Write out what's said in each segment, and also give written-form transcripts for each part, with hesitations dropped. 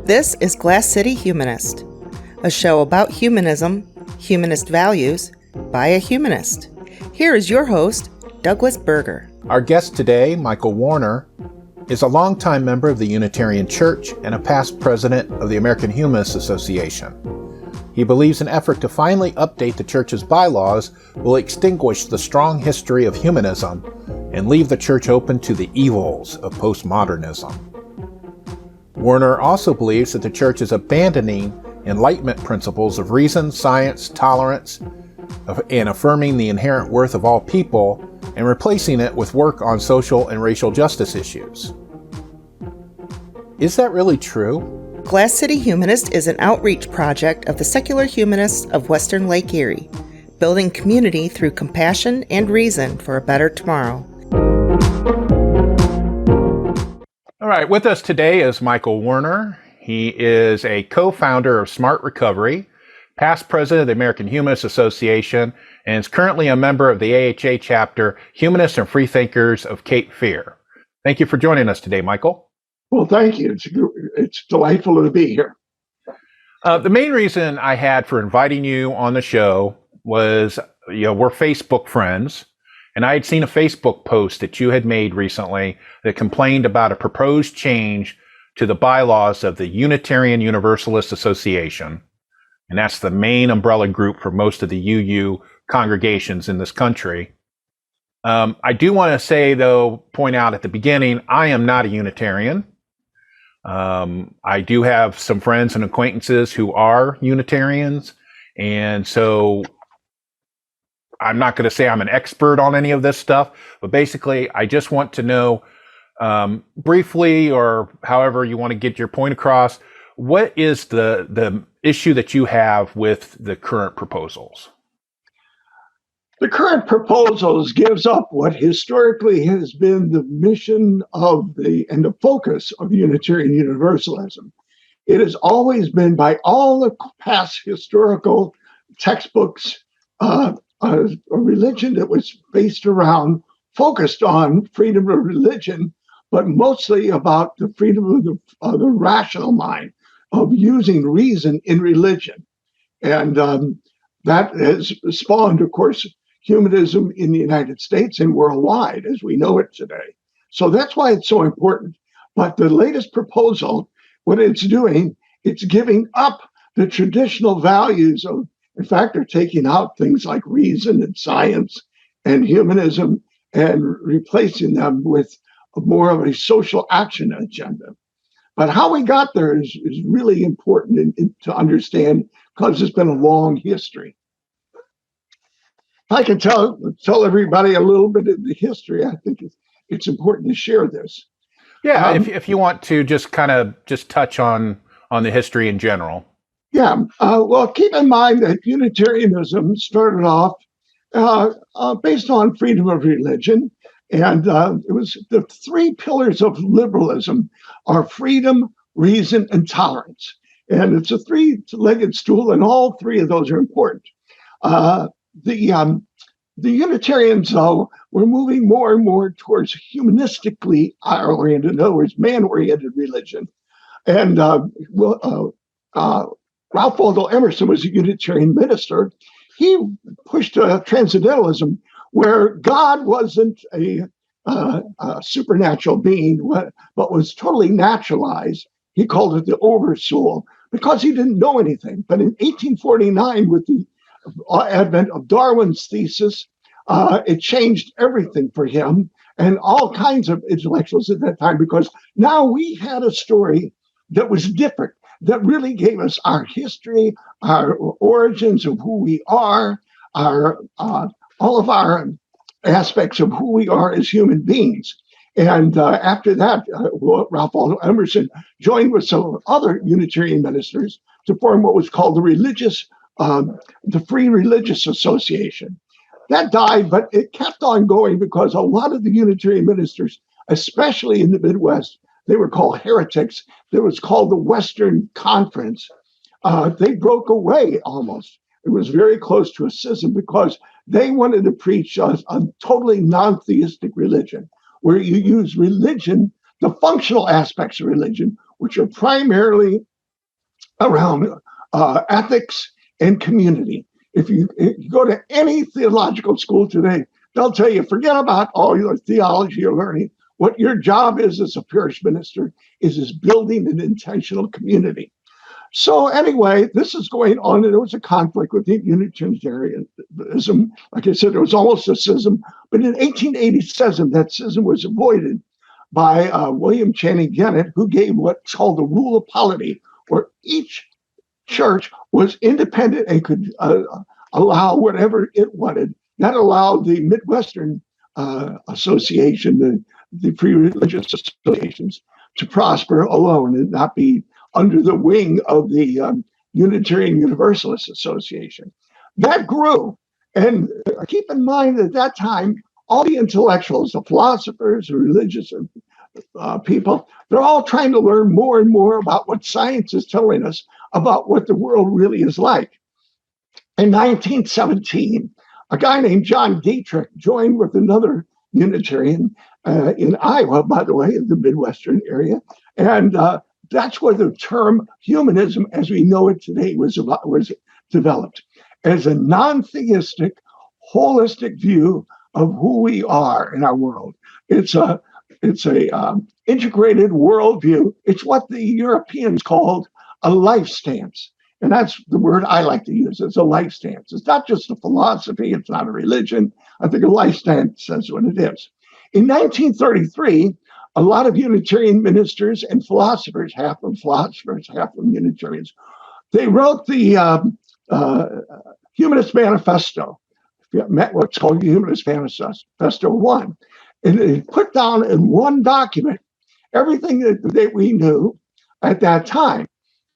This is Glass City Humanist, a show about humanism, humanist values, by a humanist. Here is your host, Douglas Berger. Our guest today, Michael Werner, is a longtime member of the Unitarian Church and a past president of the American Humanist Association. He believes an effort to finally update the Church's bylaws will extinguish the strong history of humanism and leave the Church open to the evils of postmodernism. Werner also believes that the Church is abandoning Enlightenment principles of reason, science, tolerance, and affirming the inherent worth of all people, and replacing it with work on social and racial justice issues. Is that really true? Glass City Humanist is an outreach project of the secular humanists of Western Lake Erie, building community through compassion and reason for a better tomorrow. All right, with us today is Michael Werner. He is a co-founder of Smart Recovery, past president of the American Humanist Association, and is currently a member of the AHA chapter, Humanists and Freethinkers of Cape Fear. Thank you for joining us today, Michael. Well, thank you. It's delightful to be here. The main reason I had for inviting you on the show was, we're Facebook friends, and I had seen a Facebook post that you had made recently that complained about a proposed change to the bylaws of the Unitarian Universalist Association. And that's the main umbrella group for most of the UU congregations in this country. I do want to say, though, point out at the beginning, I am not a Unitarian. I do have some friends and acquaintances who are Unitarians, and so I'm not going to say I'm an expert on any of this stuff, but basically I just want to know briefly, or however you want to get your point across, what is the issue that you have with the current proposals? The current proposals gives up what historically has been the mission and the focus of Unitarian Universalism. It has always been, by all the past historical textbooks, a religion that was focused on freedom of religion, but mostly about the freedom of the rational mind, of using reason in religion. And that has spawned, of course, humanism in the United States and worldwide as we know it today. So that's why it's so important. But the latest proposal, what it's doing, it's giving up the traditional values of, in fact, they're taking out things like reason and science and humanism and replacing them with more of a social action agenda. But how we got there is really important to understand, because it's been a long history. I can tell everybody a little bit of the history. I think it's important to share this. Yeah, if you want to just touch on the history in general. Yeah, well, keep in mind that Unitarianism started off based on freedom of religion, and it was the three pillars of liberalism are freedom, reason, and tolerance. And it's a three-legged stool, and all three of those are important. The Unitarians, though, were moving more and more towards humanistically oriented, in other words, man-oriented religion. And Ralph Waldo Emerson was a Unitarian minister. He pushed transcendentalism, where God wasn't a supernatural being, but was totally naturalized. He called it the oversoul, because he didn't know anything. But in 1849, with the advent of Darwin's thesis, it changed everything for him and all kinds of intellectuals at that time, because now we had a story that was different, that really gave us our history, our origins of who we are, all of our aspects of who we are as human beings. And after that, Ralph Waldo Emerson joined with some other Unitarian ministers to form what was called the Free Religious Association. That died, but it kept on going because a lot of the Unitarian ministers, especially in the Midwest, they were called heretics. There was called the Western Conference. They broke away almost. It was very close to a schism because they wanted to preach a totally non-theistic religion, where you use religion, the functional aspects of religion, which are primarily around ethics and community. If you go to any theological school today, they'll tell you, forget about all your theology you're learning. What your job is as a parish minister is building an intentional community. So anyway, this is going on, and there was a conflict with Unitarianism. Like I said, it was almost a schism. But in 1887, that schism was avoided by William Channing Gennett, who gave what's called the rule of polity, where each church was independent and could allow whatever it wanted. That allowed the Midwestern Association, the free religious associations, to prosper alone and not be under the wing of the Unitarian Universalist Association. That grew. And keep in mind at that time, all the intellectuals, the philosophers, the religious people, they're all trying to learn more and more about what science is telling us about what the world really is like. In 1917, a guy named John Dietrich joined with another Unitarian in Iowa, by the way, in the Midwestern area. And that's where the term humanism, as we know it today, was developed as a non-theistic, holistic view of who we are in our world. It's a integrated worldview. It's what the Europeans called a life stance. And that's the word I like to use. It's a life stance. It's not just a philosophy. It's not a religion. I think a life stance says what it is. In 1933, a lot of Unitarian ministers and philosophers, half of philosophers, half of Unitarians, they wrote the Humanist Manifesto, what's called Humanist Manifesto 1. And it put down in one document everything that we knew at that time.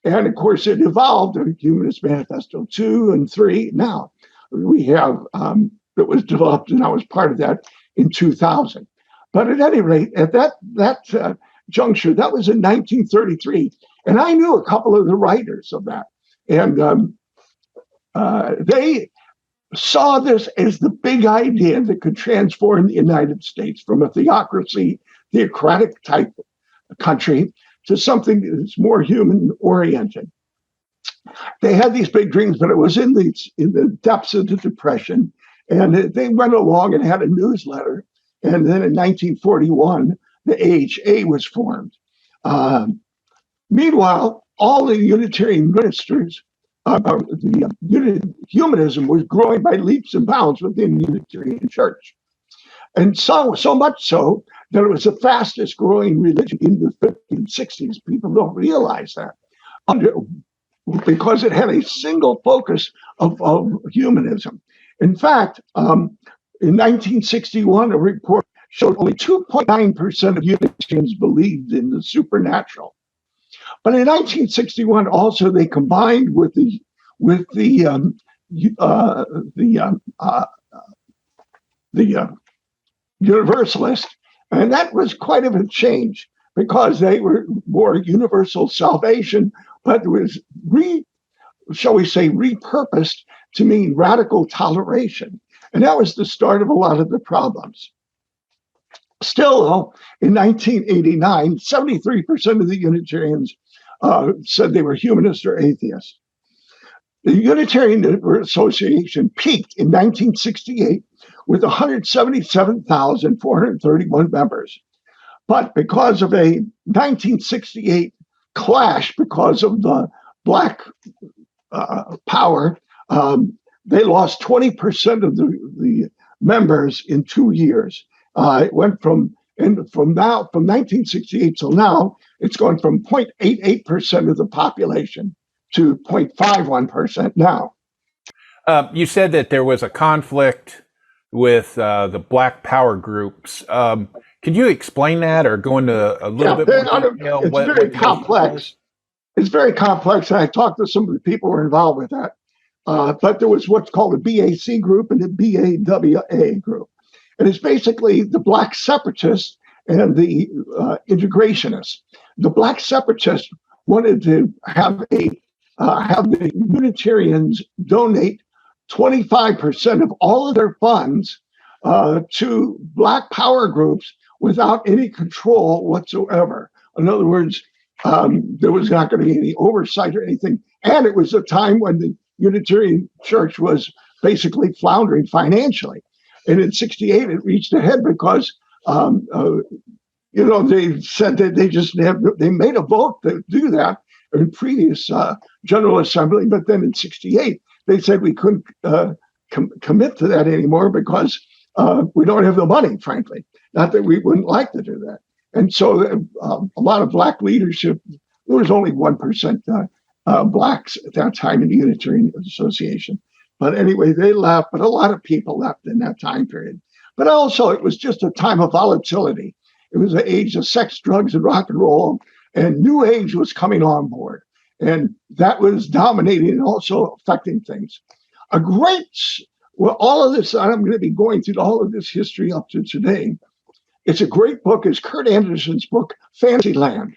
And of course, it evolved to Humanist Manifesto 2 and 3. Now we have, that was developed, and I was part of that in 2000. But at any rate, at that juncture, that was in 1933. And I knew a couple of the writers of that. And they saw this as the big idea that could transform the United States from a theocratic type country to something that's more human oriented. They had these big dreams, but it was in the depths of the Depression. And they went along and had a newsletter. And then in 1941, the AHA was formed. Meanwhile, all the Unitarian ministers, humanism was growing by leaps and bounds within the Unitarian Church. And so much so that it was the fastest growing religion in the 50s and 60s. People don't realize that. Because it had a single focus of humanism. In fact, in 1961, a report showed only 2.9% of Unitarians believed in the supernatural. But in 1961, also they combined with the Universalist, and that was quite of a change because they were more universal salvation, but it was repurposed to mean radical toleration. And that was the start of a lot of the problems. Still, though, in 1989, 73% of the Unitarians said they were humanist or atheist. The Unitarian Association peaked in 1968 with 177,431 members. But because of a 1968 clash, because of the Black power, they lost 20% of the members in 2 years. It went from 1968 till now, it's gone from 0.88% of the population to 0.51% now. You said that there was a conflict with the Black power groups. Could you explain that or go into a little bit more detail? It's very complex. It's very complex. And I talked to some of the people who were involved with that. But there was what's called a BAC group and a BAWA group. And it's basically the Black separatists and the integrationists. The Black separatists wanted to have the Unitarians donate 25% of all of their funds to Black power groups without any control whatsoever. In other words, There was not going to be any oversight or anything. And it was a time when the Unitarian Church was basically floundering financially. And in 68, it reached a head because, they said that they made a vote to do that in previous General Assembly. But then in 68, they said we couldn't commit to that anymore because we don't have the money, frankly. Not that we wouldn't like to do that. And so a lot of Black leadership, there was only 1% Blacks at that time in the Unitarian Association. But anyway, they left, but a lot of people left in that time period. But also, it was just a time of volatility. It was an age of sex, drugs, and rock and roll, and New Age was coming on board. And that was dominating and also affecting things. All of this, I'm going to be going through all of this history up to today. It's a great book. It's Kurt Anderson's book, Fantasyland,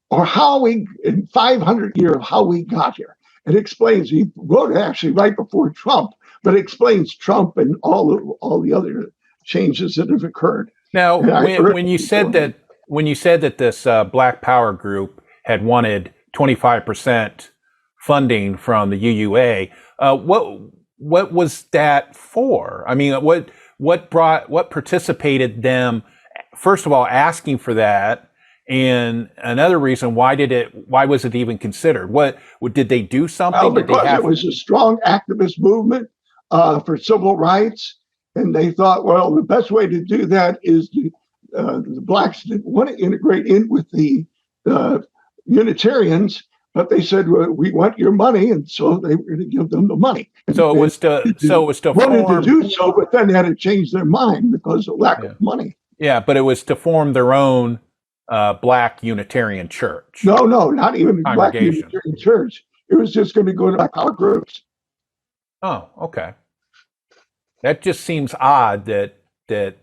or in 500 years of how we got here. It explains, he wrote it actually right before Trump, but it explains Trump and all the other changes that have occurred. Now, when you said that this Black Power group had wanted 25% funding from the UUA, what was that for? I mean, what precipitated them, first of all, asking for that? And another reason, why was it even considered? What did they do something? Well, because it was a strong activist movement for civil rights. And they thought, well, the best way to do that is the Blacks didn't want to integrate in with the Unitarians, but they said, well, we want your money, and so they were going to give them the money. So it was to wanted to do so, but then they had to change their mind because of lack of money. Yeah, but it was to form their own Black Unitarian Church. No, not even Black Unitarian Church. It was just going to go to Black Power groups. Oh, okay. That just seems odd that the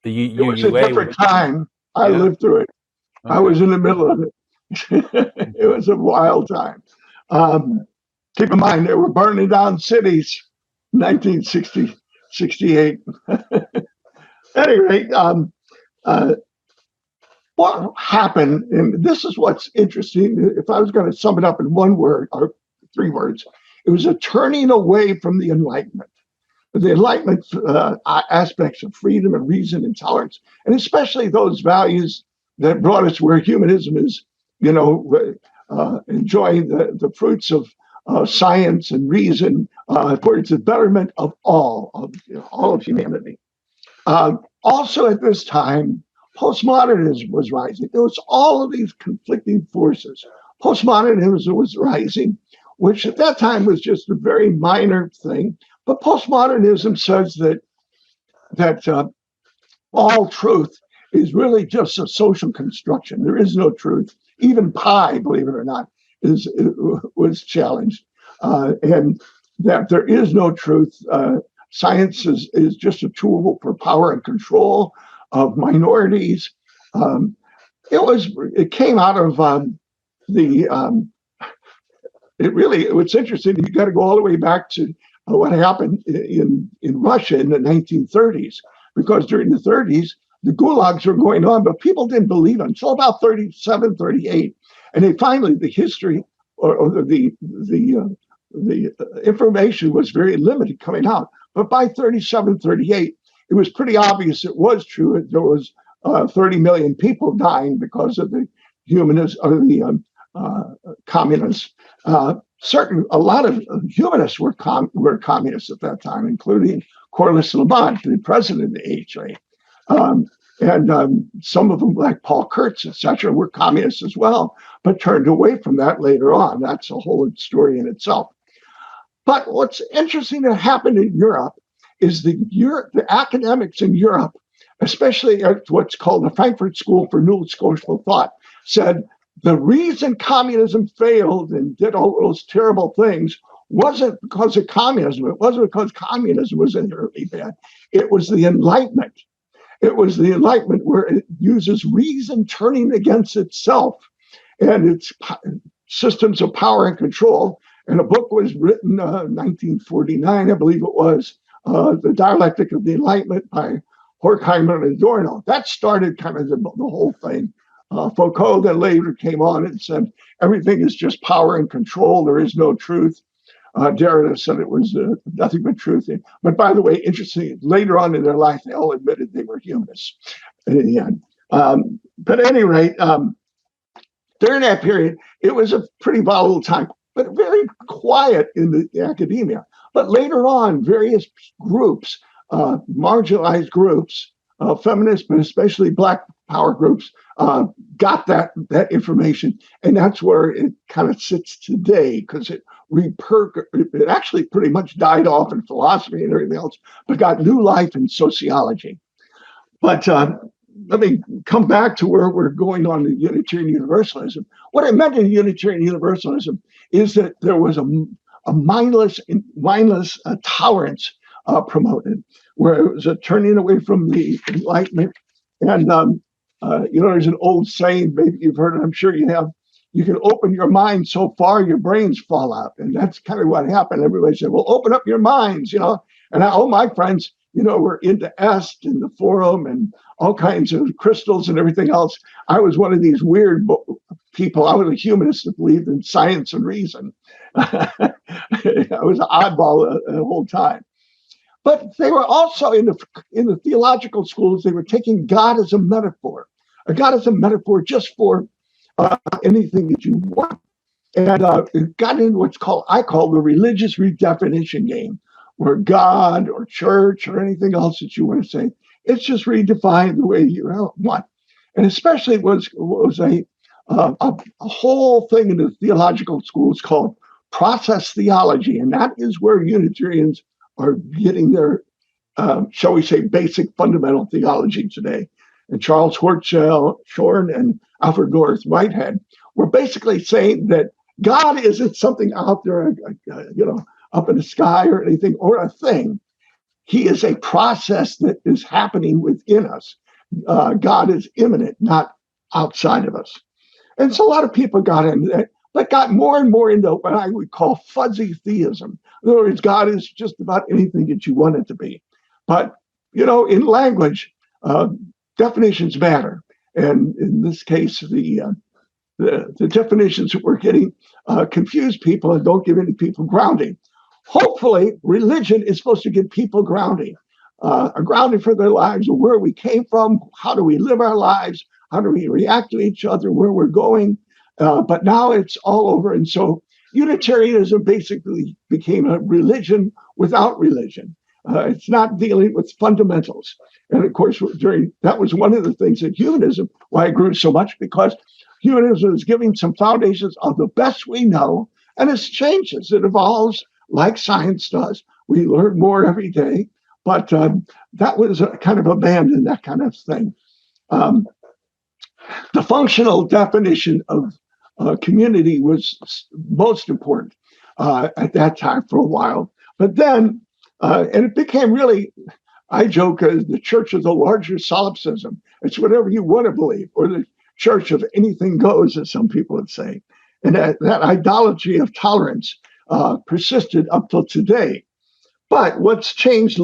UUA. It was a different time. I lived through it. Okay. I was in the middle of it. It was a wild time. Keep in mind, they were burning down cities, 1968. At any rate, what happened, and this is what's interesting. If I was going to sum it up in one word or 3 words, it was a turning away from the Enlightenment. The Enlightenment aspects of freedom and reason and tolerance, and especially those values that brought us where humanism is, enjoying the fruits of science and reason towards the betterment of all of humanity. Also at this time, postmodernism was rising. There was all of these conflicting forces. Postmodernism was rising, which at that time was just a very minor thing. But postmodernism says that all truth is really just a social construction. There is no truth. Even pi, believe it or not, was challenged, and that there is no truth. Science is just a tool for power and control of minorities. It came out of what's interesting. You got to go all the way back to what happened in Russia in the 1930s, because during the 30s, the gulags were going on, but people didn't believe it until about 37, 38. And they finally, the history or the information was very limited coming out. But by 37, 38, it was pretty obvious it was true. There was 30 million people dying because of the humanists or the communists. A lot of humanists were communists at that time, including Corliss Lamont, the president of the AHA. And some of them, like Paul Kurtz, etc., were communists as well, but turned away from that later on. That's a whole story in itself. But what's interesting that happened in Europe is the academics in Europe, especially at what's called the Frankfurt School for New Social Thought, said the reason communism failed and did all those terrible things wasn't because of communism. It wasn't because communism was inherently bad. It was the Enlightenment. It was the Enlightenment where it uses reason turning against itself and its systems of power and control. And a book was written 1949, I believe it was, The Dialectic of the Enlightenment by Horkheimer and Adorno. That started kind of the whole thing. Foucault then later came on and said, everything is just power and control. There is no truth. Derrida said it was nothing but truth. But by the way, interesting, later on in their life, they all admitted they were humanists in the end. But at any rate, during that period, it was a pretty volatile time, but very quiet in the academia. But later on, various groups, marginalized groups, feminists, but especially Black power groups, got that information. And that's where it kind of sits today, because it actually pretty much died off in philosophy and everything else, but got new life in sociology. But let me come back to where we're going on the Unitarian Universalism. What I meant in Unitarian Universalism is that there was a mindless tolerance promoted, where it was a turning away from the Enlightenment. And, there's an old saying, maybe you've heard it, I'm sure you have, you can open your mind so far, your brains fall out. And that's kind of what happened. Everybody said, well, open up your minds, And all my friends, were into Est and the Forum and all kinds of crystals and everything else. I was one of these weird people. I was a humanist that believed in science and reason. I was an oddball the whole time. But they were also in the theological schools. They were taking God as a metaphor just for anything that you want. And it got into I call the religious redefinition game, where God or church or anything else that you want to say, it's just redefined the way you want. And especially it was a whole thing in the theological schools called process theology. And that is where Unitarians are getting their, shall we say, basic fundamental theology today. And Charles Schorn and Alfred North Whitehead were basically saying that God isn't something out there, up in the sky or anything, or a thing. He is a process that is happening within us. God is immanent, not outside of us. And so a lot of people got into that, but got more and more into what I would call fuzzy theism. In other words, God is just about anything that you want it to be. But, in language, definitions matter. And in this case, the definitions that we're getting confuse people and don't give any people grounding. Hopefully, religion is supposed to give people grounding, a grounding for their lives, where we came from, how do we live our lives, how do we react to each other, where we're going. But now it's all over. And so Unitarianism basically became a religion without religion. It's not dealing with fundamentals. And of course, that was one of the things that humanism, why it grew so much, because humanism is giving some foundations of the best we know, and it changes, it evolves like science does. We learn more every day, but that was kind of abandoned, that kind of thing. The functional definition of community was most important at that time for a while. But then, and it became really, I joke, the church of the larger solipsism. It's whatever you want to believe, or the church of anything goes, as some people would say. And that idolatry of tolerance persisted up till today. But what's changed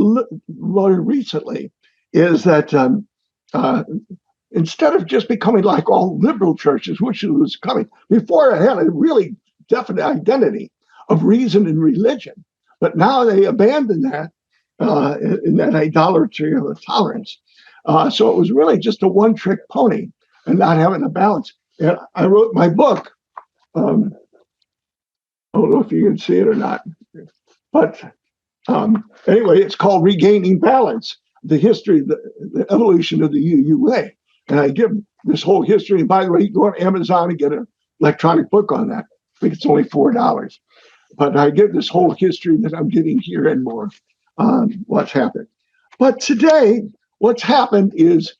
more recently is that instead of just becoming like all liberal churches, which it was coming, before it had a really definite identity of reason and religion, but now they abandoned that in that idolatry of tolerance. So it was really just a one-trick pony and not having a balance. And I wrote my book. I don't know if you can see it or not, but anyway, it's called Regaining Balance, the history, the evolution of the UUA. And I give this whole history. And by the way, you go on Amazon and get an electronic book on that. I think it's only $4. But I give this whole history that I'm getting here and more on what's happened. But today, what's happened is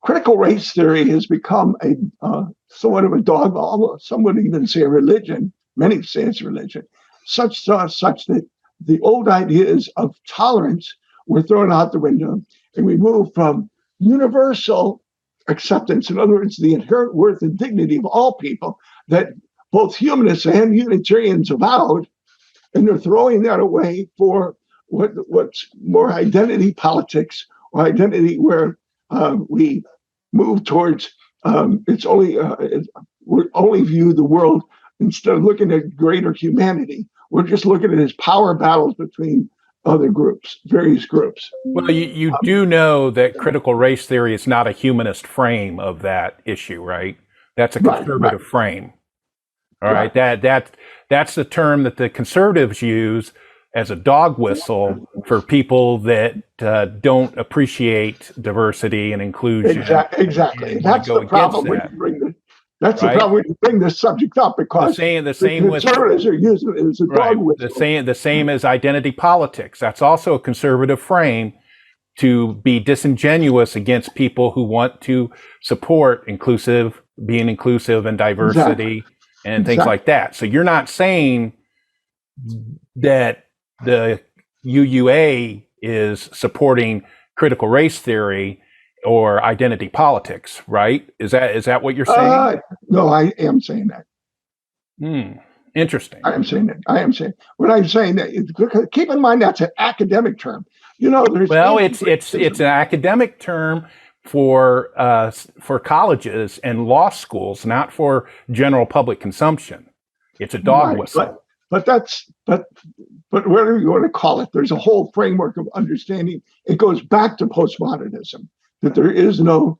critical race theory has become a somewhat of a dogma. Some would even say a religion. Many say it's a religion, such that the old ideas of tolerance were thrown out the window, and we move from universal acceptance, in other words, the inherent worth and dignity of all people that both humanists and Unitarians avowed, and they're throwing that away for what's more identity politics, or identity where we move towards we only view the world, instead of looking at greater humanity, we're just looking at his power battles between other groups, various groups. Well, you do know that critical race theory is not a humanist frame of that issue, right? That's a conservative frame. All right. That's the term that the conservatives use as a dog whistle for people that don't appreciate diversity and inclusion. Exactly. That's the problem when you bring this. That's the problem when you bring this subject up, because the same conservatives are using it as a dog whistle. The same as identity politics. That's also a conservative frame to be disingenuous against people who want to support being inclusive and diversity and things like that. So you're not saying that the UUA is supporting critical race theory or identity politics, right? Is that what you're saying? No, I am saying that. Interesting. I am saying what I'm saying that. Keep in mind that's an academic term. It's an academic term for college and law schools, not for general public consumption. It's a dog whistle. But whatever you want to call it, there's a whole framework of understanding. It goes back to postmodernism, that there is no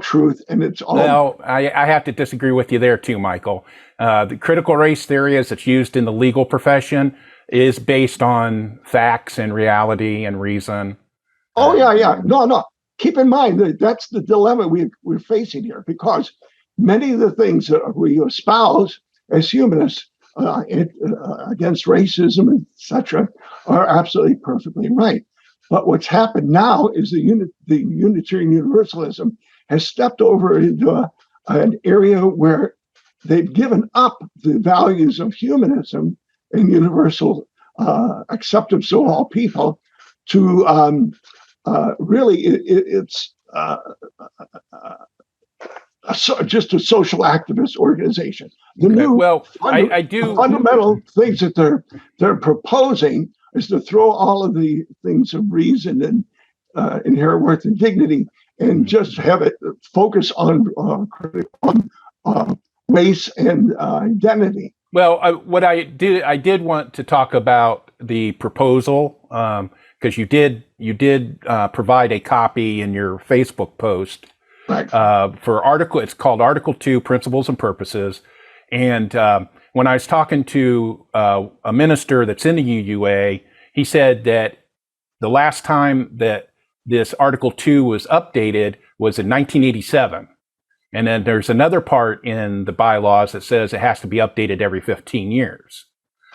truth, and it's all. Well, I have to disagree with you there too, Michael. The critical race theory, as it's used in the legal profession, is based on facts and reality and reason. Oh yeah. No. Keep in mind that that's the dilemma we're facing here, because many of the things that we espouse as humanists against racism, etc., are absolutely perfectly right. But what's happened now is the Unitarian Universalism has stepped over into an area where they've given up the values of humanism and universal acceptance of all people to it's just a social activist organization. Fundamental things that they're proposing is to throw all of the things of reason and inherent worth and dignity, and just have it focus on race and identity. Well, what I did want to talk about the proposal, because you did provide a copy in your Facebook post. Right. It's called Article 2, Principles and Purposes. And when I was talking to a minister that's in the UUA, he said that the last time that this Article 2 was updated was in 1987. And then there's another part in the bylaws that says it has to be updated every 15 years.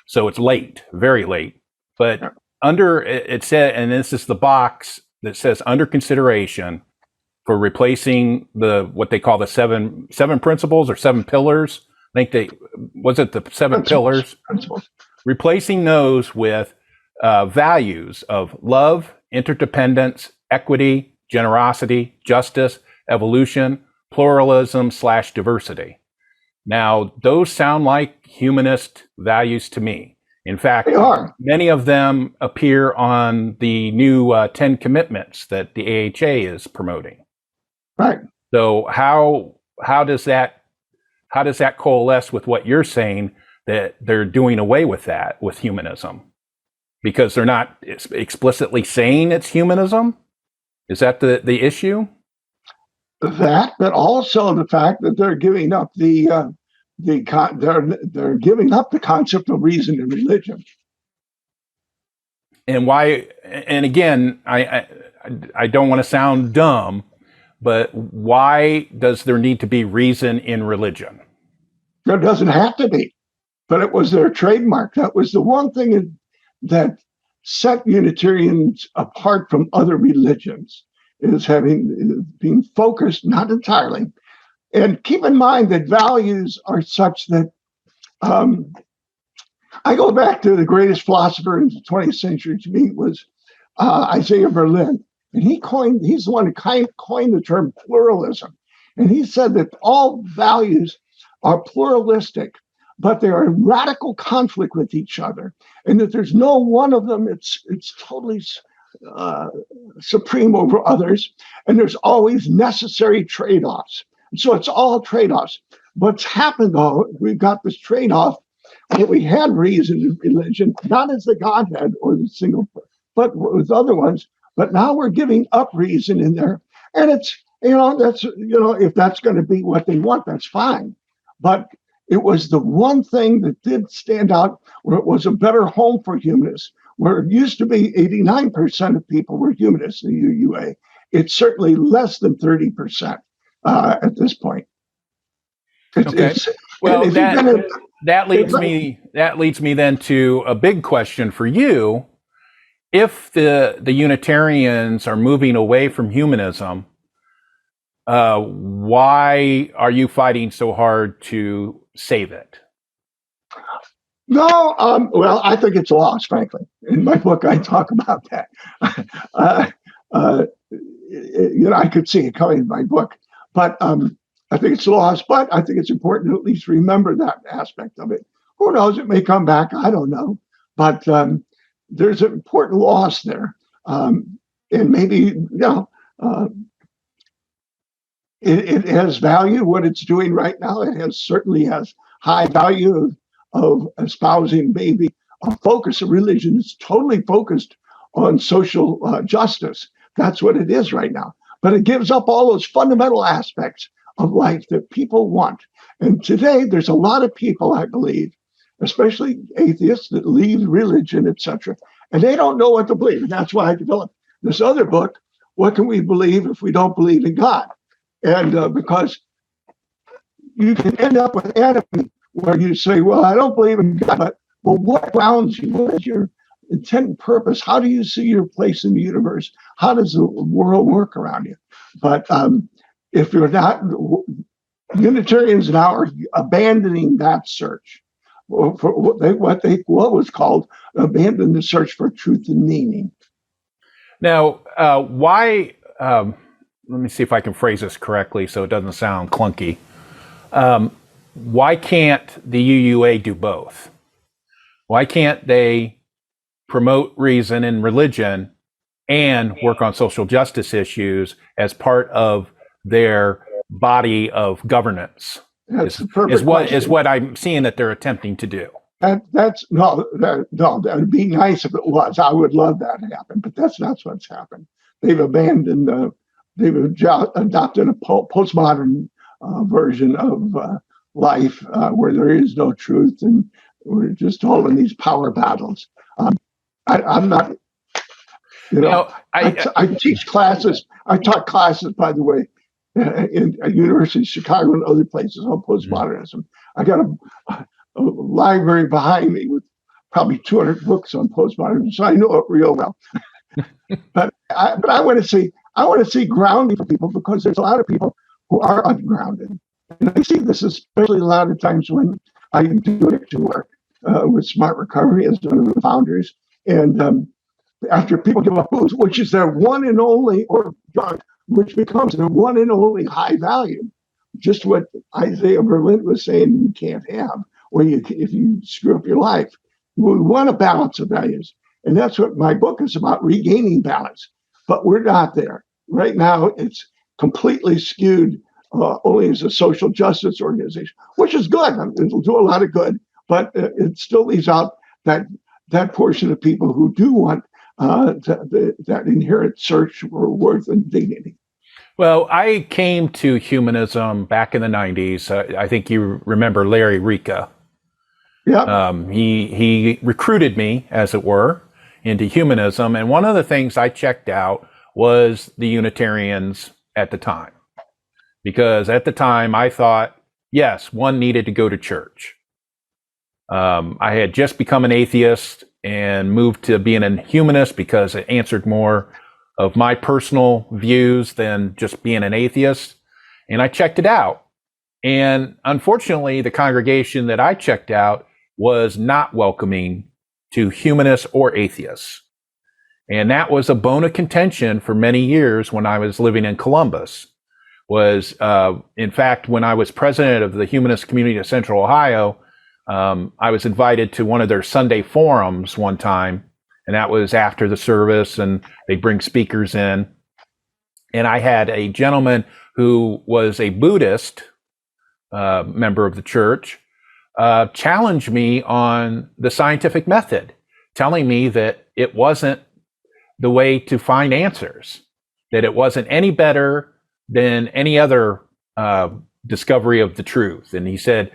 So it's late, very late. But it said, and this is the box that says under consideration for replacing what they call the seven principles or 7 pillars. I think the 7 pillars. Principles. Replacing those with values of love, interdependence, equity, generosity, justice, evolution, pluralism / diversity. Now, those sound like humanist values to me. In fact, many of them appear on the new 10 commitments that the AHA is promoting. Right. So how does that coalesce with what you're saying, that they're doing away with that with humanism? Because they're not explicitly saying it's humanism? Is that the issue? That, but also the fact that they're giving up they're giving up the concept of reason in religion. And why? And again, I don't want to sound dumb, but why does there need to be reason in religion? There doesn't have to be, but it was their trademark. That was the one thing that set Unitarians apart from other religions, is being focused, not entirely. And keep in mind that values are such that I go back to the greatest philosopher in the 20th century to me was Isaiah Berlin. And he's the one who coined the term pluralism. And he said that all values are pluralistic, but they are in radical conflict with each other. And that there's no one of them, it's totally supreme over others, and there's always necessary trade-offs. So it's all trade-offs. What's happened, though, we've got this trade-off that we had reason in religion, not as the Godhead or the single, but with other ones. But now we're giving up reason in there, and it's that's if that's going to be what they want, that's fine. But it was the one thing that did stand out, where it was a better home for humanists. Where it used to be 89% of people were humanists in the UUA, it's certainly less than 30% at this point. Well, that leads me then to a big question for you. If the Unitarians are moving away from humanism, why are you fighting so hard to save it? No, well, I think it's lost, frankly. In my book, I talk about that. I could see it coming in my book, but I think it's lost. But I think it's important to at least remember that aspect of it. Who knows? It may come back. I don't know. But there's an important loss there, and maybe it has value. What it's doing right now, certainly has high value of espousing maybe a focus of religion. It's totally focused on social justice. That's what it is right now. But it gives up all those fundamental aspects of life that people want. And today, there's a lot of people, I believe, especially atheists, that leave religion, etc., and they don't know what to believe. And that's why I developed this other book, What Can We Believe If We Don't Believe in God? And because you can end up with anarchy, where you say, well, I don't believe in God, but what grounds you? What is your intent and purpose? How do you see your place in the universe? How does the world work around you? But if you're not, Unitarians now are abandoning that search for what was called abandon the search for truth and meaning. Now, why? Let me see if I can phrase this correctly so it doesn't sound clunky. Why can't the UUA do both? Why can't they promote reason and religion and work on social justice issues as part of their body of governance? Is what I'm seeing that they're attempting to do. That would be nice if it was. I would love that to happen, but that's not what's happened. They've abandoned. They've adopted a postmodern version of life where there is no truth, and we're just all in these power battles. I'm not. I teach classes. I taught classes, by the way, in University of Chicago and other places on postmodernism. I got a library behind me with probably 200 books on postmodernism, so I know it real well. But I want to see grounding for people, because there's a lot of people who are ungrounded. And I see this especially a lot of times when I do addiction work with Smart Recovery as one of the founders. And after people give up booze, which is their one and only, or drug, which becomes their one and only high value, just what Isaiah Berlin was saying you can't have, or if you screw up your life. We want a balance of values. And that's what my book is about, regaining balance. But we're not there. Right now, it's completely skewed only as a social justice organization, which is good. It'll do a lot of good, but it still leaves out that portion of people who do want that inherent search for worth and dignity. Well, I came to humanism back in the 90s. I think you remember Larry Rika. Yeah. He recruited me, as it were, into humanism. And one of the things I checked out was the Unitarians at the time. Because at the time I thought, yes, one needed to go to church. I had just become an atheist and moved to being a humanist because it answered more of my personal views than just being an atheist. And I checked it out. And unfortunately, the congregation that I checked out was not welcoming to humanists or atheists. And that was a bone of contention for many years when I was living in Columbus. In fact, when I was president of the Humanist Community of Central Ohio, I was invited to one of their Sunday forums one time, and that was after the service, and they bring speakers in. And I had a gentleman who was a Buddhist member of the church challenge me on the scientific method, telling me that it wasn't the way to find answers, that it wasn't any better than any other discovery of the truth. And he said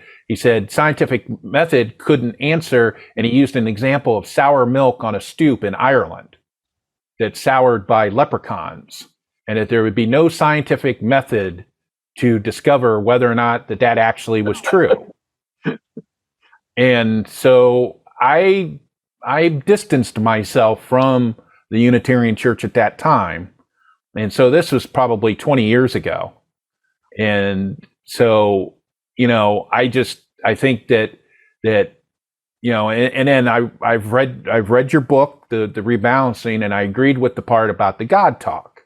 scientific method couldn't answer, and he used an example of sour milk on a stoop in Ireland that's soured by leprechauns, and that there would be no scientific method to discover whether or not that actually was true. And so I distanced myself from the Unitarian Church at that time. And so this was probably 20 years ago. And so, I think that, and then I've read your book, the Rebalancing, and I agreed with the part about the God talk.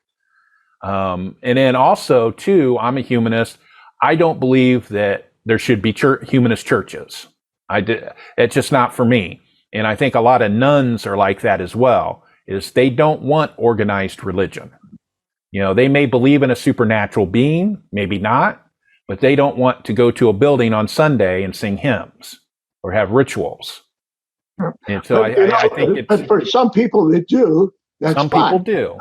And then also too, I'm a humanist. I don't believe that there should be humanist churches. It's just not for me. And I think a lot of nuns are like that as well, is they don't want organized religion. They may believe in a supernatural being, maybe not, but they don't want to go to a building on Sunday and sing hymns or have rituals. And so I think it's... But for some people that do, that's some fine. People do.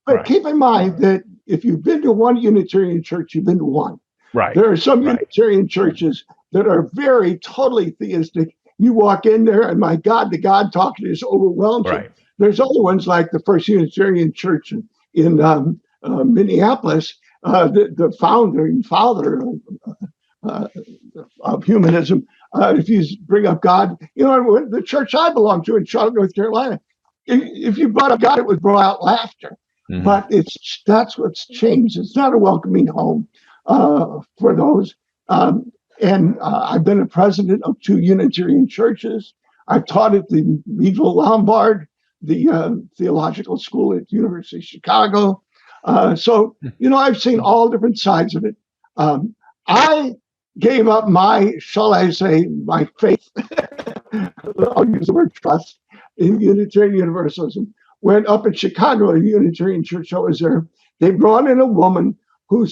But Right. keep in mind that if you've been to one Unitarian church, you've been to one. Right. There are some Right. Unitarian churches that are very totally theistic. You walk in there, and my God, the God talking is overwhelmed. Right. There's other ones like the First Unitarian Church in Minneapolis, the founder and father of humanism. If you bring up God, the church I belong to in Charlotte, North Carolina, if you brought up God, it would bring out laughter. Mm-hmm. But that's what's changed. It's not a welcoming home for those. And I've been a president of 2 Unitarian churches. I've taught at the Medieval Lombard, the theological school at the University of Chicago. So, I've seen all different sides of it. I gave up my faith, I'll use the word trust, in Unitarian Universalism. When up in Chicago, a Unitarian church I was there, they brought in a woman who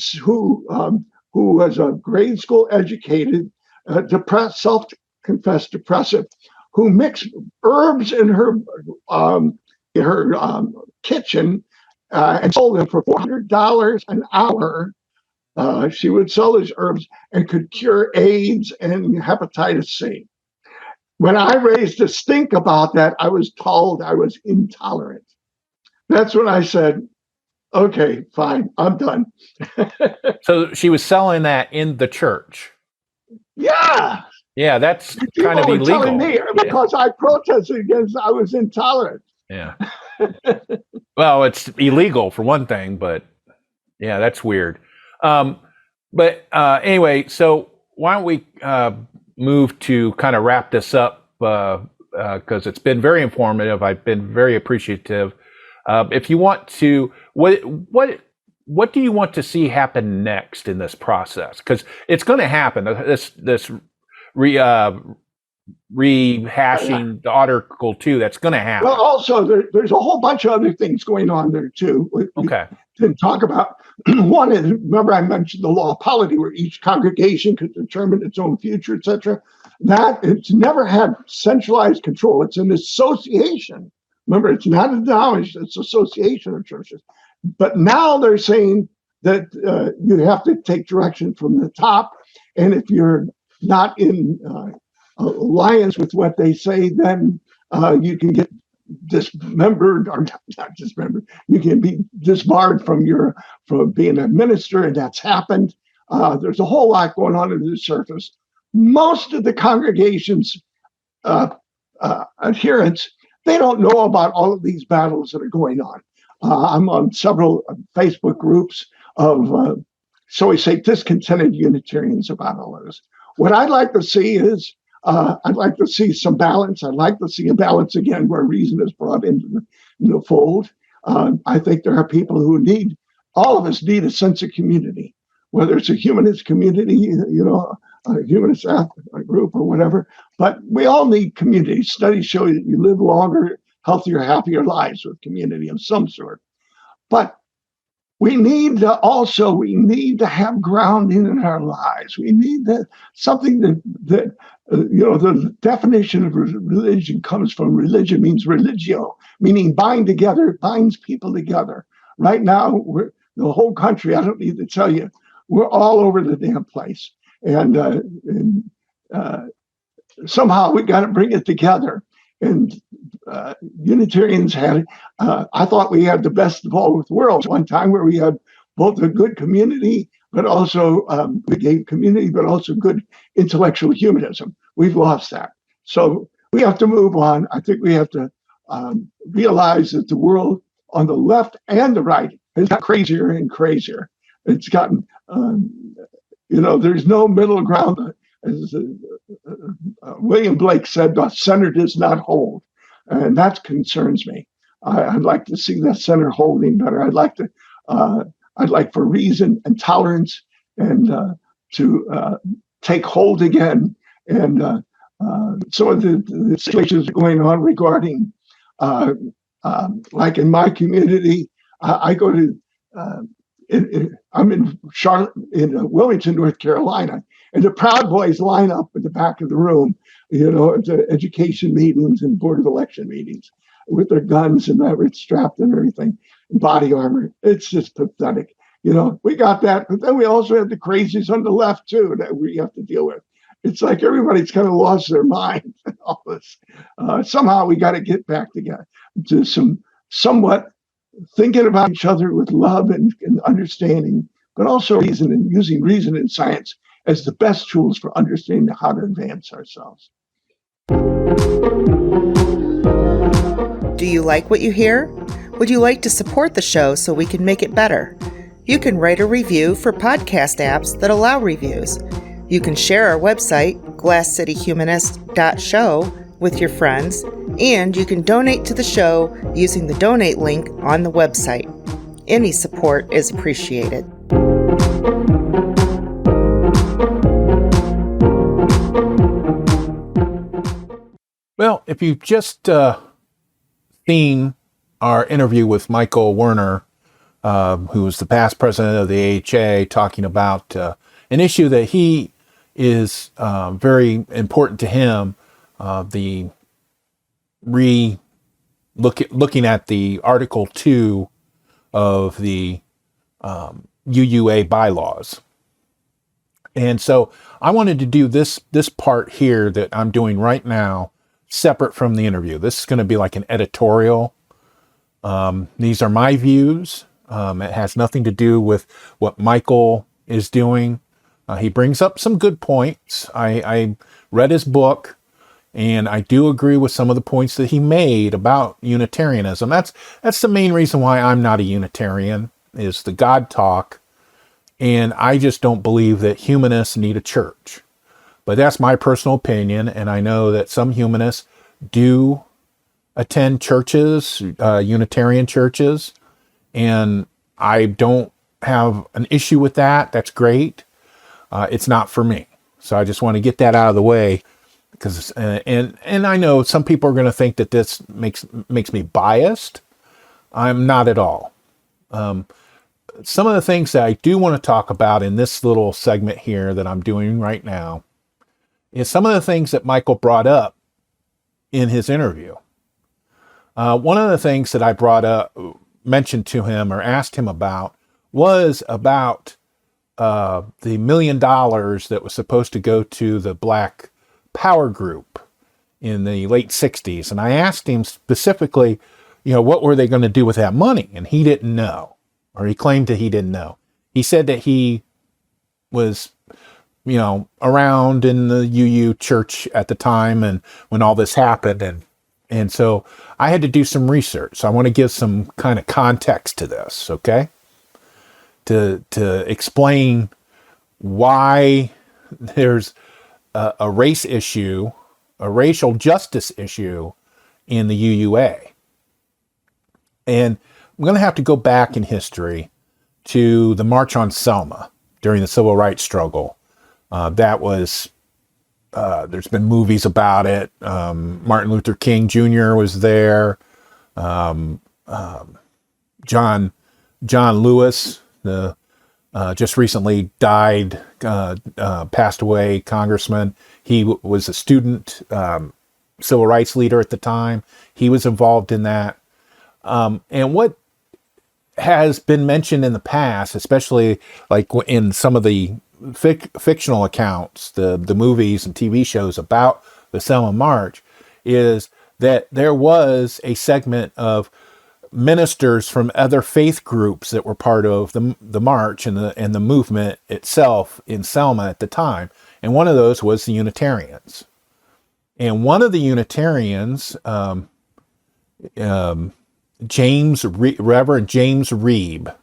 was a grade school educated, self-confessed depressive, who mixed herbs in her kitchen and sold them for $400 an hour. She would sell these herbs and could cure AIDS and hepatitis C. When I raised a stink about that, I was told I was intolerant. That's when I said, okay, fine, I'm done. So she was selling that in the church. Yeah. Yeah, that's People kind of were illegal. telling me because I protested against, I was intolerant. Yeah. Well, it's illegal for one thing, but yeah, that's weird. But anyway, so why don't we move to kind of wrap this up, because it's been very informative. I've been very appreciative. If you want to, what do you want to see happen next in this process? Because it's going to happen. This rehashing the Article 2, that's going to happen. Well, also there's a whole bunch of other things going on there too. Okay. To talk about. One is, remember I mentioned the law of polity, where each congregation could determine its own future, etc. That it's never had centralized control. It's an association. Remember, it's not a denomination, it's an association of churches. But now they're saying that you have to take direction from the top. And if you're not in alliance with what they say, then you can get dismembered, or not dismembered. You can be disbarred from being a minister, and that's happened. There's a whole lot going on under the surface. Most of the congregation's adherents, they don't know about all of these battles that are going on. I'm on several Facebook groups of, so we say, discontented Unitarians about all of this. What I'd like to see is, I'd like to see some balance. I'd like to see a balance again where reason is brought into the fold. I think there are people who all of us need a sense of community, whether it's a humanist community, a humanist group or whatever. But we all need community. Studies show that you live longer healthier, happier lives with community of some sort. But we need to have grounding in our lives. We need something that the definition of religion comes from religion, means religio, meaning bind together, binds people together. Right now, the whole country, I don't need to tell you, we're all over the damn place. And somehow we got to bring it together. And Unitarians had, I thought we had the best of both worlds one time, where we had both a good community, but also we gave community, but also good intellectual humanism. We've lost that. So we have to move on. I think we have to realize that the world on the left and the right has got crazier and crazier. It's gotten, there's no middle ground. As William Blake said, the center does not hold. And that concerns me. I'd like to see that center holding better. I'd like for reason and tolerance and to take hold again. And some of the situations going on regarding, like in my community, I go to, I'm in Charlotte, in Wilmington, North Carolina, and the Proud Boys line up at the back of the room, at the education meetings and board of election meetings with their guns and everything strapped and everything, body armor. It's just pathetic. We got that, but then we also have the crazies on the left too that we have to deal with. It's like everybody's kind of lost their mind. All this. Somehow we got to get back together to somewhat thinking about each other with love and understanding, but also reason, and using reason and science as the best tools for understanding how to advance ourselves. Do you like what you hear? Would you like to support the show so we can make it better? You can write a review for podcast apps that allow reviews. You can share our website, glasscityhumanist.show, with your friends, and you can donate to the show using the donate link on the website. Any support is appreciated. Well, if you've just seen our interview with Michael Werner, who was the past president of the AHA, talking about an issue that he is very important to him, looking at the Article 2 of the UUA bylaws. And so I wanted to do this part here that I'm doing right now separate from the interview. This is going to be like an editorial. These are my views. It has nothing to do with what Michael is doing. He brings up some good points. I read his book, and I do agree with some of the points that he made about Unitarianism. That's the main reason why I'm not a Unitarian, is the God talk. And I just don't believe that humanists need a church. But that's my personal opinion, and I know that some humanists do attend churches, Unitarian churches, and I don't have an issue with that. That's great. It's not for me. So I just want to get that out of the way, because and I know some people are going to think that this makes me biased. I'm not at all. Some of the things that I do want to talk about in this little segment here that I'm doing right now is some of the things that Michael brought up in his interview. One of the things that I mentioned to him or asked him about was about the $1 million that was supposed to go to the Black Power Group in the late 60s. And I asked him specifically, what were they going to do with that money? And he didn't know, or he claimed that he didn't know. He said that he was around in the UU church at the time and when all this happened. And so I had to do some research. So I want to give some kind of context to this, okay? To explain why there's a race issue, a racial justice issue in the UUA. And I'm going to have to go back in history to the March on Selma during the Civil Rights struggle. That was, there's been movies about it. Martin Luther King Jr. was there. John Lewis, just recently died, passed away, congressman. He was a student, civil rights leader at the time. He was involved in that. And what has been mentioned in the past, especially like in some of the fictional accounts, the movies and TV shows about the Selma March, is that there was a segment of ministers from other faith groups that were part of the march and the movement itself in Selma at the time. And one of those was the Unitarians. And one of the Unitarians, Reverend James Reeb,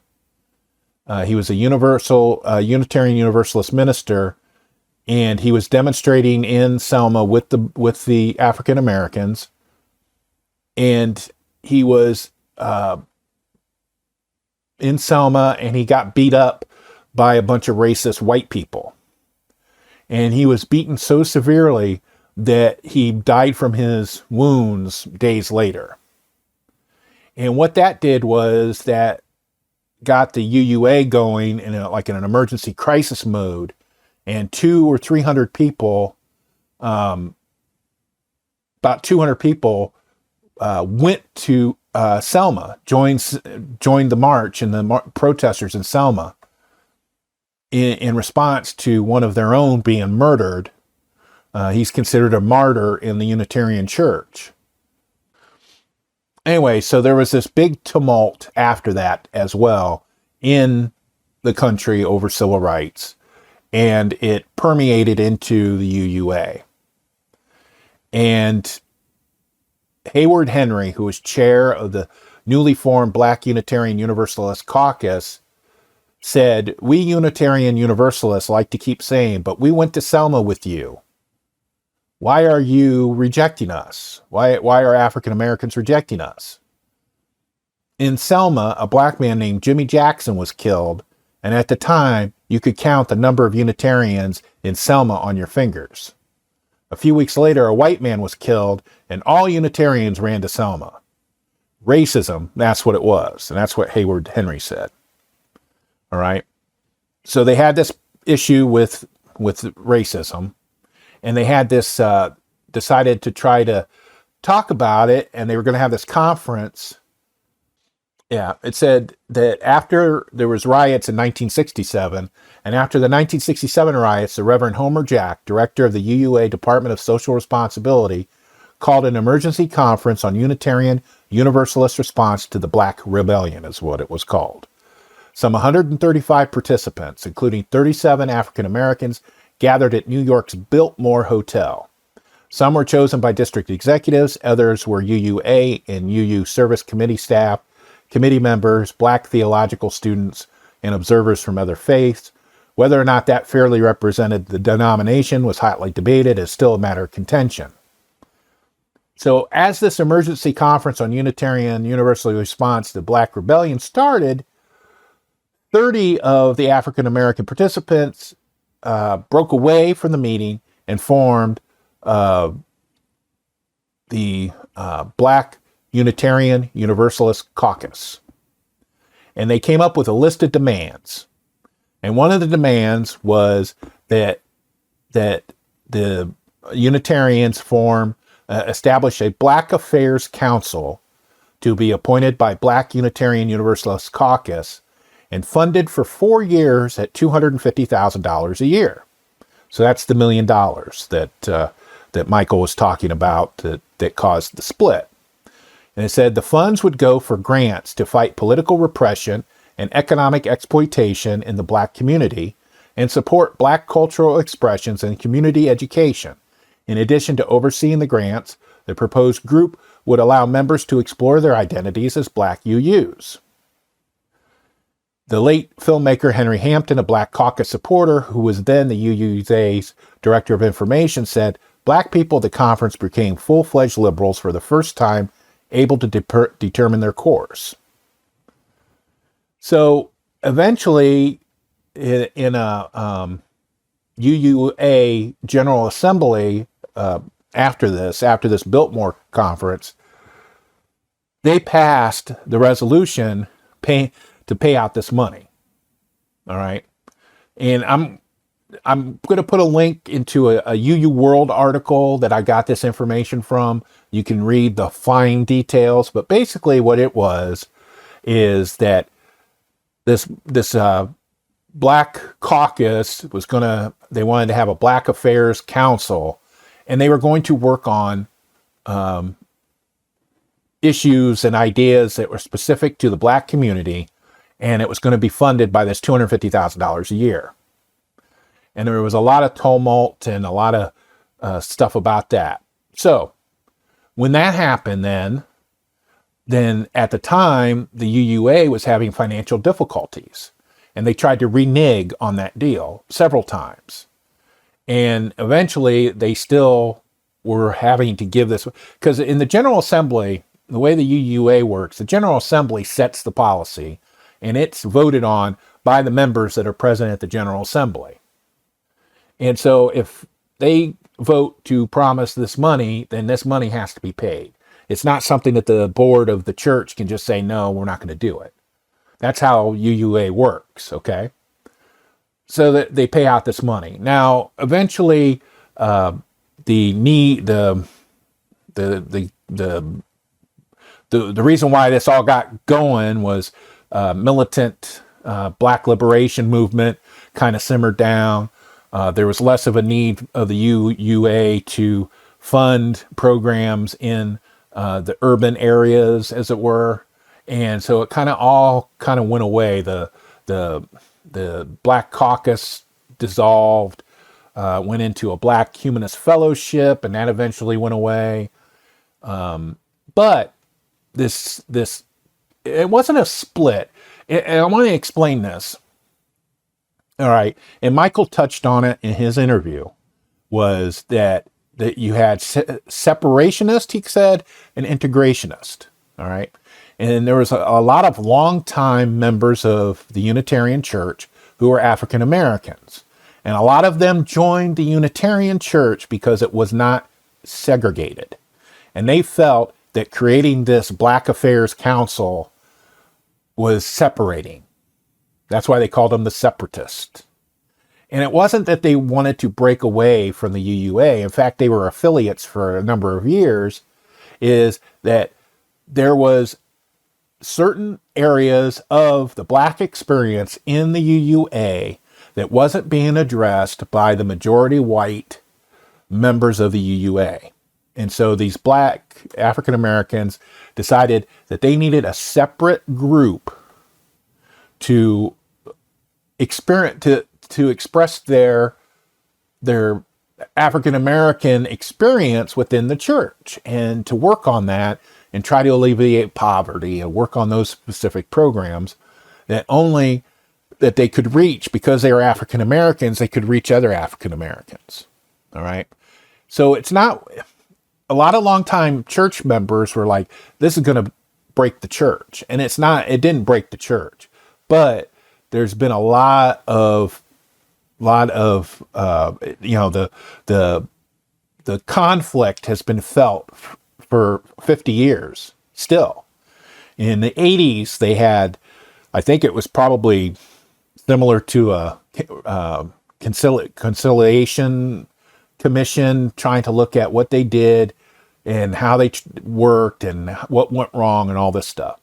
he was a Unitarian Universalist minister, and he was demonstrating in Selma with the African Americans, and he was in Selma, and he got beat up by a bunch of racist white people, and he was beaten so severely that he died from his wounds days later. And what that did was that got the UUA going in an emergency crisis mode, and 200 or 300 people, about 200 people, went to Selma, joined the march and the protesters in Selma in response to one of their own being murdered. He's considered a martyr in the Unitarian Church. Anyway, so there was this big tumult after that as well in the country over civil rights, and it permeated into the UUA. And Hayward Henry, who was chair of the newly formed Black Unitarian Universalist Caucus, said, "We Unitarian Universalists like to keep saying, but we went to Selma with you. Why are you rejecting us? Why are African Americans rejecting us?" In Selma, a black man named Jimmy Jackson was killed, and at the time, you could count the number of Unitarians in Selma on your fingers. A few weeks later, a white man was killed, and all Unitarians ran to Selma. Racism, that's what it was, and that's what Hayward Henry said. All right? So they had this issue with racism, and they had this, decided to try to talk about it, and they were going to have this conference. Yeah, it said that after there was riots in 1967, and after the 1967 riots, the Reverend Homer Jack, director of the UUA Department of Social Responsibility, called an emergency conference on Unitarian Universalist response to the Black Rebellion, is what it was called. Some 135 participants, including 37 African Americans, gathered at New York's Biltmore Hotel. Some were chosen by district executives, others were UUA and UU Service Committee staff, committee members, Black theological students, and observers from other faiths. Whether or not that fairly represented the denomination was hotly debated as still a matter of contention. So as this emergency conference on Unitarian Universalist response to the Black Rebellion started, 30 of the African American participants broke away from the meeting and formed the Black Unitarian Universalist Caucus. And they came up with a list of demands. And one of the demands was that the Unitarians establish a Black Affairs Council to be appointed by Black Unitarian Universalist Caucus and funded for 4 years at $250,000 a year. So that's the $1 million that Michael was talking about that caused the split. And it said the funds would go for grants to fight political repression and economic exploitation in the Black community and support Black cultural expressions and community education. In addition to overseeing the grants, the proposed group would allow members to explore their identities as Black UUs. The late filmmaker Henry Hampton, a Black Caucus supporter who was then the UUA's Director of Information, said, Black people at the conference became full-fledged liberals for the first time, able to determine their course. So eventually, in a UUA General Assembly after this Biltmore conference, they passed the resolution to pay out this money. All right. And I'm going to put a link into a UU World article that I got this information from. You can read the fine details, but basically what it was is that this Black Caucus they wanted to have a Black Affairs Council, and they were going to work on issues and ideas that were specific to the Black community, and it was going to be funded by this $250,000 a year. And there was a lot of tumult and a lot of stuff about that. So when that happened, then at the time, the UUA was having financial difficulties, and they tried to renege on that deal several times. And eventually they still were having to give this, because in the General Assembly, the way the UUA works, the General Assembly sets the policy, and it's voted on by the members that are present at the General Assembly. And so if they vote to promise this money, then this money has to be paid. It's not something that the board of the church can just say, no, we're not going to do it. That's how UUA works, okay? So that they pay out this money. Now, eventually, the reason why this all got going was militant Black liberation movement kind of simmered down. There was less of a need of the UUA to fund programs in the urban areas, as it were, and so it all went away. The Black Caucus dissolved, went into a Black Humanist Fellowship, and that eventually went away. But this it wasn't a split. And I want to explain this. All right, and Michael touched on it in his interview, was that you had separationist, he said, and integrationist. All right, and there was a lot of longtime members of the Unitarian Church who were African Americans, and a lot of them joined the Unitarian Church because it was not segregated, and they felt that creating this Black Affairs Council was separating. That's why they called them the separatists. And it wasn't that they wanted to break away from the UUA. In fact, they were affiliates for a number of years. Is that there was certain areas of the Black experience in the UUA that wasn't being addressed by the majority white members of the UUA. And so these Black African Americans decided that they needed a separate group to express their African American experience within the church, and to work on that and try to alleviate poverty and work on those specific programs that they could reach, because they were African Americans, they could reach other African Americans. All right. So it's not, a lot of longtime church members were like, this is going to break the church. And it didn't break the church, but there's been a lot of the conflict has been felt for 50 years still. In the 80s, they had, I think it was probably similar to a conciliation commission trying to look at what they did and how they worked and what went wrong and all this stuff.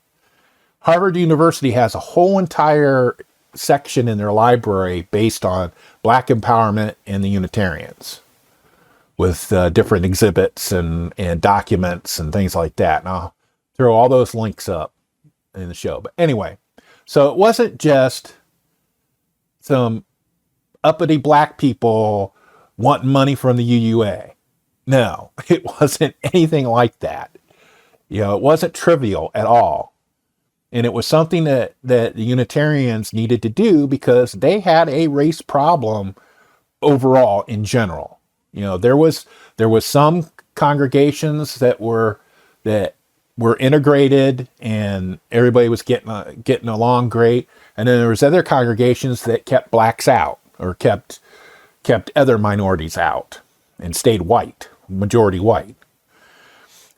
Harvard University has a whole entire section in their library based on Black empowerment and the Unitarians, with different exhibits and documents and things like that. And I'll throw all those links up in the show. But anyway, so it wasn't just some uppity Black people wanting money from the UUA. No, it wasn't anything like that. It wasn't trivial at all. And it was something that the Unitarians needed to do because they had a race problem overall in general. There was some congregations that were integrated and everybody was getting along great, and then there was other congregations that kept Blacks out or kept other minorities out and stayed white, majority white.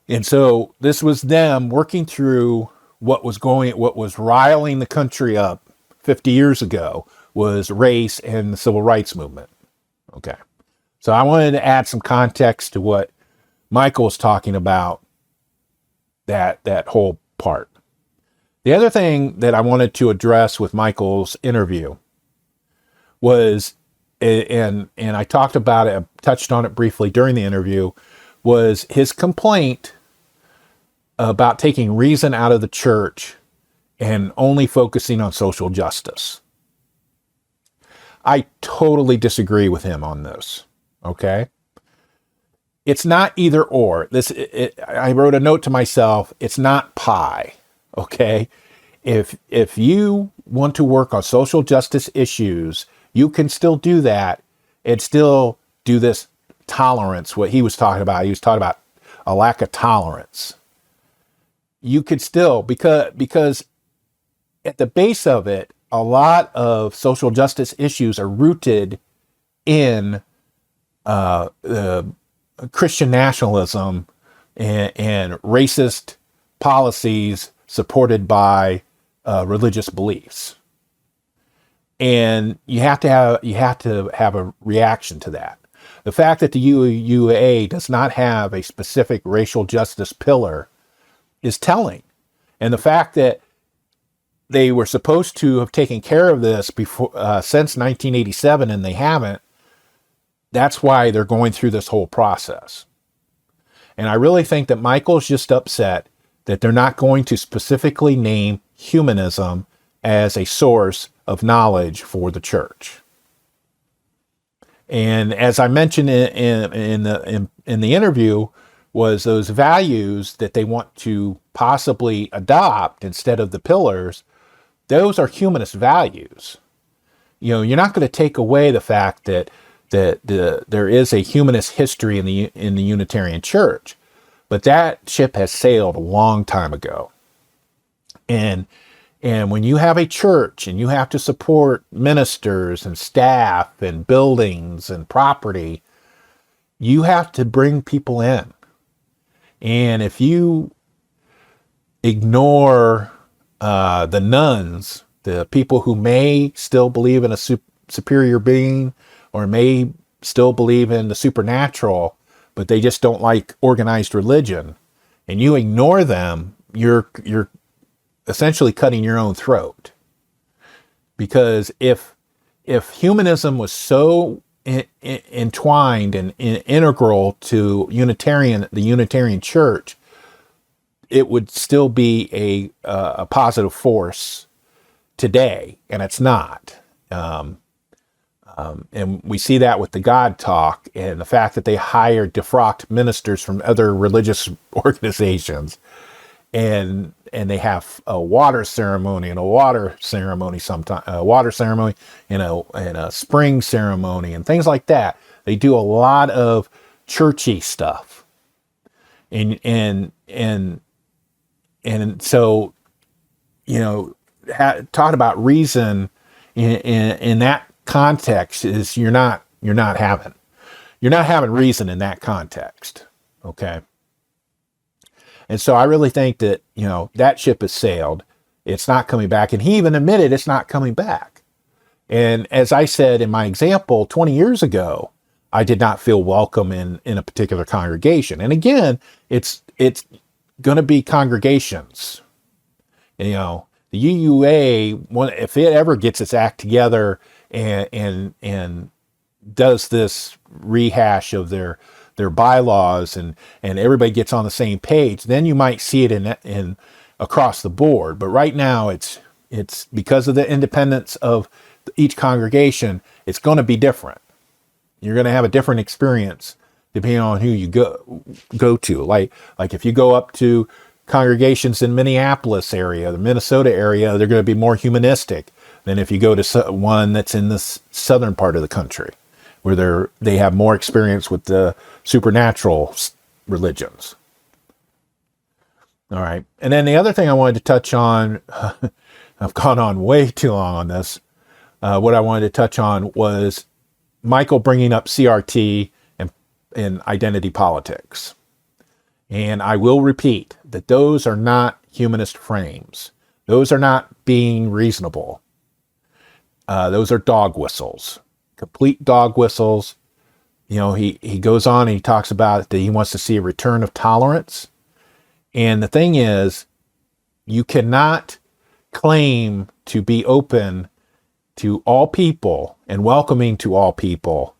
And so this was them working through what was riling the country up 50 years ago was race and the civil rights movement. Okay. So I wanted to add some context to what Michael was talking about, that whole part. The other thing that I wanted to address with Michael's interview was, and I talked about it, I touched on it briefly during the interview, was his complaint about taking reason out of the church and only focusing on social justice. I totally disagree with him on this. Okay? It's not either or. I wrote a note to myself, it's not pie. Okay? If you want to work on social justice issues, you can still do that and still do this tolerance, what he was talking about. He was talking about a lack of tolerance. You could still, because at the base of it, a lot of social justice issues are rooted in Christian nationalism and racist policies supported by religious beliefs, and you have to have a reaction to that. The fact that the UUA does not have a specific racial justice pillar is telling, and the fact that they were supposed to have taken care of this before since 1987 and they haven't. That's why they're going through this whole process. And I really think that Michael's just upset that they're not going to specifically name humanism as a source of knowledge for the church. And as I mentioned in the interview, was those values that they want to possibly adopt instead of the pillars. Those are humanist values. You know, you're not going to take away the fact that there is a humanist history in the Unitarian Church, but that ship has sailed a long time ago. And when you have a church and you have to support ministers and staff and buildings and property, you have to bring people in. And if you ignore the nuns, the people who may still believe in a superior being or may still believe in the supernatural, but they just don't like organized religion, and you ignore them, you're essentially cutting your own throat. Because if humanism was so entwined and integral to the Unitarian Church, it would still be a positive force today, and it's not. And we see that with the God Talk and the fact that they hire defrocked ministers from other religious organizations, and they have a water ceremony and a water ceremony and a spring ceremony and things like that. They do a lot of churchy stuff, and so, you know, talking about reason in that context is you're not having reason in that context. Okay. And so I really think that, you know, that ship has sailed. It's not coming back. And he even admitted it's not coming back. And as I said in my example, 20 years ago, I did not feel welcome in a particular congregation. And again, it's going to be congregations. You know, the UUA, if it ever gets its act together and does this rehash of their bylaws and everybody gets on the same page, then you might see it in across the board. But right now it's because of the independence of each congregation, it's going to be different. You're going to have a different experience depending on who you go to. Like if you go up to congregations in Minneapolis area, the Minnesota area, they're going to be more humanistic than if you go to one that's in the southern part of the country, where they have more experience with the supernatural religions. All right. And then the other thing I wanted to touch on, I've gone on way too long on this. What I wanted to touch on was Michael bringing up CRT and identity politics. And I will repeat that those are not humanist frames. Those are not being reasonable. Those are dog whistles, complete dog whistles. He goes on and he talks about that he wants to see a return of tolerance. And the thing is, you cannot claim to be open to all people and welcoming to all people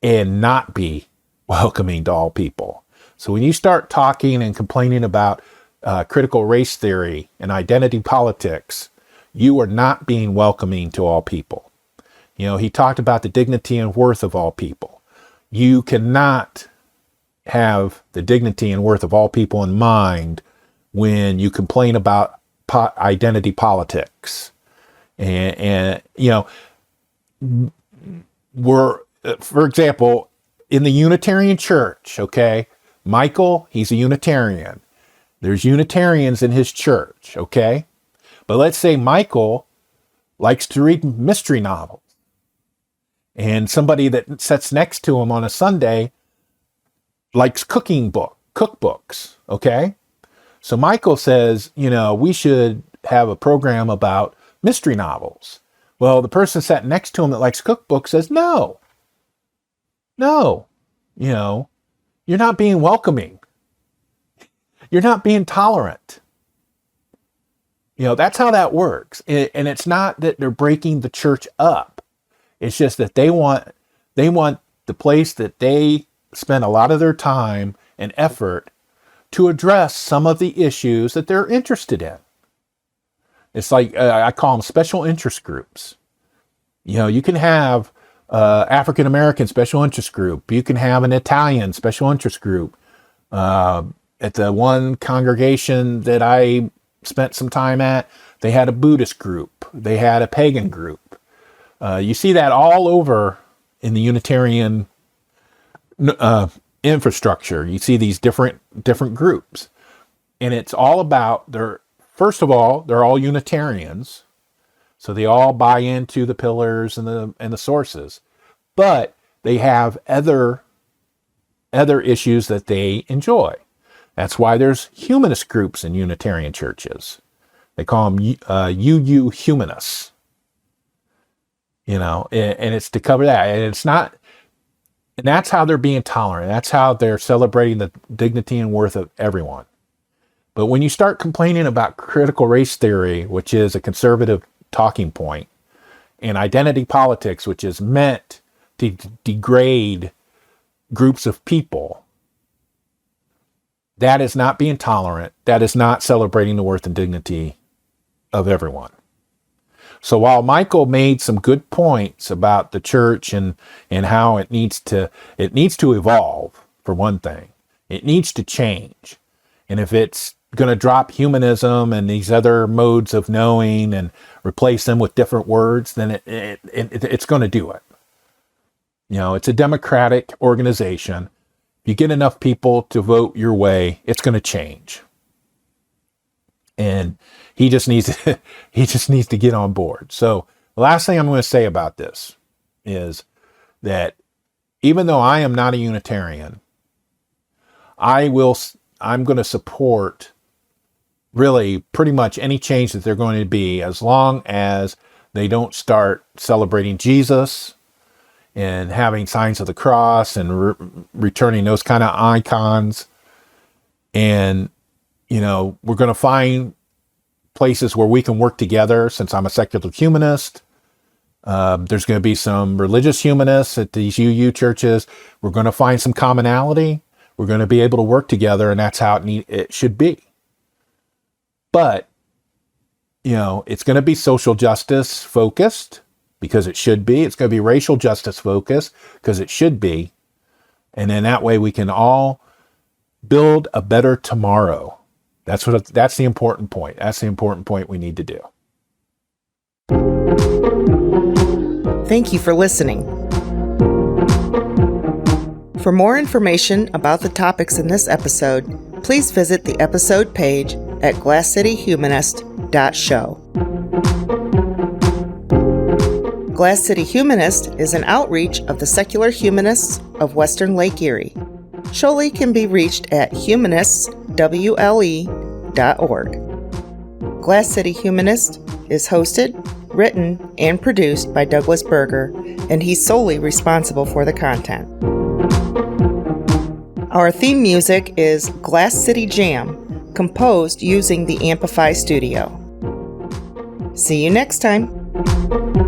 and not be welcoming to all people. So when you start talking and complaining about critical race theory and identity politics, you are not being welcoming to all people. He talked about the dignity and worth of all people. You cannot have the dignity and worth of all people in mind when you complain about identity politics. And we're, for example, in the Unitarian Church, okay, Michael, he's a Unitarian. There's Unitarians in his church, okay? But let's say Michael likes to read mystery novels. And somebody that sits next to him on a Sunday likes cookbooks, okay? So Michael says, we should have a program about mystery novels. Well, the person sat next to him that likes cookbooks says, no, you're not being welcoming. You're not being tolerant. That's how that works. And it's not that they're breaking the church up. It's just that they want the place that they spend a lot of their time and effort to address some of the issues that they're interested in. It's like, I call them special interest groups. You can have African American special interest group. You can have an Italian special interest group. At the one congregation that I spent some time at, they had a Buddhist group. They had a pagan group. You see that all over in the Unitarian infrastructure. You see these different groups. And it's all about first of all, they're all Unitarians. So they all buy into the pillars and the sources. But they have other issues that they enjoy. That's why there's humanist groups in Unitarian churches. They call them UU humanists. And it's to cover that. And it's not, and that's how they're being tolerant. That's how they're celebrating the dignity and worth of everyone. But when you start complaining about critical race theory, which is a conservative talking point, and identity politics, which is meant to degrade groups of people, that is not being tolerant. That is not celebrating the worth and dignity of everyone. So while Michael made some good points about the church and how it needs to evolve, for one thing, it needs to change. And if it's going to drop humanism and these other modes of knowing and replace them with different words, then it's going to do it. It's a democratic organization. You get enough people to vote your way, it's going to change. And he just needs to get on board. So the last thing I'm going to say about this is that even though I am not a Unitarian, I'm going to support really pretty much any change that they're going to be, as long as they don't start celebrating Jesus and having signs of the cross and returning those kind of icons. And, we're going to find places where we can work together, since I'm a secular humanist. There's going to be some religious humanists at these UU churches. We're going to find some commonality. We're going to be able to work together, and that's how it should be. But, it's going to be social justice focused, because it should be. It's going to be racial justice focused, because it should be. And then that way we can all build a better tomorrow. That's the important point. That's the important point we need to do. Thank you for listening. For more information about the topics in this episode, please visit the episode page at glasscityhumanist.show. Glass City Humanist is an outreach of the secular humanists of Western Lake Erie. Scholey can be reached at humanistswle.org. Glass City Humanist is hosted, written, and produced by Douglas Berger, and he's solely responsible for the content. Our theme music is Glass City Jam, composed using the Amplify Studio. See you next time.